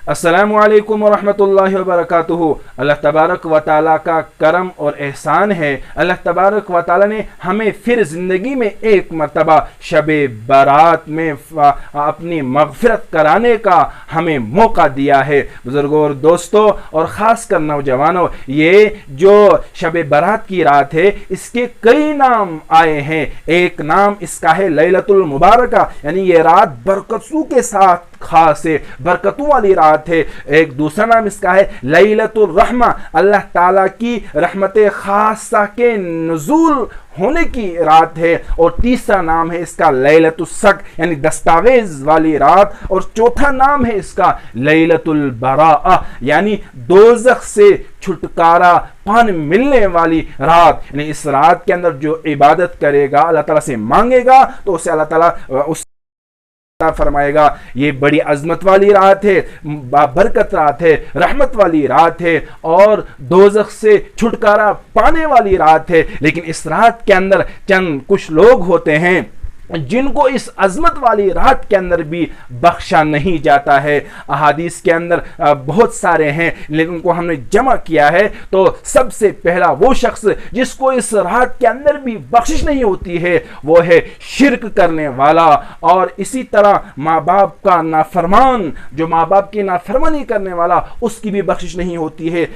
السلام علیکم ورحمۃ اللہ وبرکاتہ۔ اللہ تبارک و تعالیٰ کا کرم اور احسان ہے، اللہ تبارک و تعالیٰ نے ہمیں پھر زندگی میں ایک مرتبہ شب برات میں اپنی مغفرت کرانے کا ہمیں موقع دیا ہے۔ بزرگوں اور دوستوں اور خاص کر نوجوانوں، یہ جو شب برات کی رات ہے اس کے کئی نام آئے ہیں۔ ایک نام اس کا ہے لیلۃ المبارکہ، یعنی یہ رات برکتوں کے ساتھ خاص ہے، برکتوں والی رات ہے۔ ایک دوسرا نام اس کا ہے لیلۃ الرحمہ، اللہ تعالیٰ کی رحمت خاصہ کے نزول ہونے کی رات ہے۔ اور تیسرا نام ہے اس کا لیلۃ الصق، یعنی دستاویز والی رات۔ اور چوتھا نام ہے اس کا لیلۃ البراءہ، یعنی دوزخ سے چھٹکارا پان ملنے والی رات۔ یعنی اس رات کے اندر جو عبادت کرے گا، اللہ تعالیٰ سے مانگے گا، تو اسے اللہ تعالیٰ اس فرمائے گا۔ یہ بڑی عظمت والی رات ہے، برکت رات ہے، رحمت والی رات ہے اور دوزخ سے چھٹکارا پانے والی رات ہے۔ لیکن اس رات کے اندر چند کچھ لوگ ہوتے ہیں جن کو اس عظمت والی رات کے اندر بھی بخشا نہیں جاتا ہے۔ احادیث کے اندر بہت سارے ہیں، لیکن ان کو ہم نے جمع کیا ہے۔ تو سب سے پہلا وہ شخص جس کو اس رات کے اندر بھی بخشش نہیں ہوتی ہے وہ ہے شرک کرنے والا، اور اسی طرح ماں باپ کا نافرمان، جو ماں باپ کی نافرمانی کرنے والا، اس کی بھی بخشش نہیں ہوتی ہے۔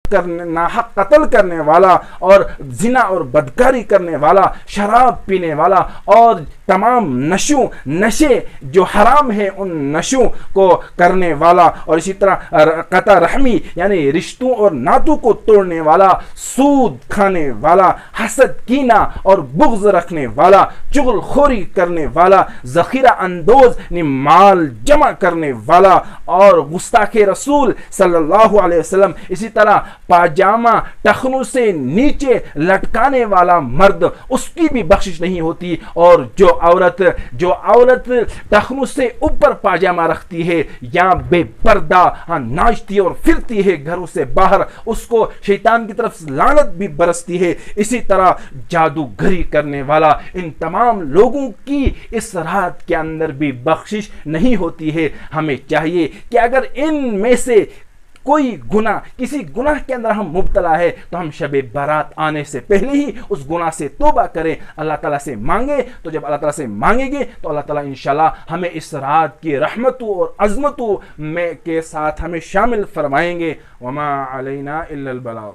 ناحق قتل کرنے والا اور زنا اور بدکاری کرنے والا، شراب پینے والا اور تمام نشے جو حرام ہیں ان نشوں کو کرنے والا، اور اسی طرح قطع رحمی یعنی رشتوں اور ناتوں کو توڑنے والا، سود کھانے والا، حسد کینہ اور بغض رکھنے والا، چغل خوری کرنے والا، ذخیرہ اندوز یعنی مال جمع کرنے والا، اور گستاخ رسول صلی اللہ علیہ وسلم، اسی طرح پاجامہ ٹخنوں سے نیچے لٹکانے والا مرد، اس کی بھی بخشش نہیں ہوتی۔ اور جو عورت ٹخنوں سے اوپر پاجامہ رکھتی ہے یا بے پردہ ناچتی اور پھرتی ہے گھروں سے باہر، اس کو شیطان کی طرف لعنت بھی برستی ہے۔ اسی طرح جادوگری کرنے والا، ان تمام لوگوں کی اس رات کے اندر بھی بخشش نہیں ہوتی ہے۔ ہمیں چاہیے کہ اگر ان میں سے کوئی گناہ، کسی گناہ کے اندر ہم مبتلا ہے تو ہم شب برات آنے سے پہلے ہی اس گناہ سے توبہ کریں، اللہ تعالیٰ سے مانگیں۔ تو جب اللہ تعالیٰ سے مانگیں گے تو اللہ تعالیٰ انشاءاللہ ہمیں اس رات کی رحمتوں اور عظمتوں میں کے ساتھ ہمیں شامل فرمائیں گے۔ وما علینا الا البلاغ۔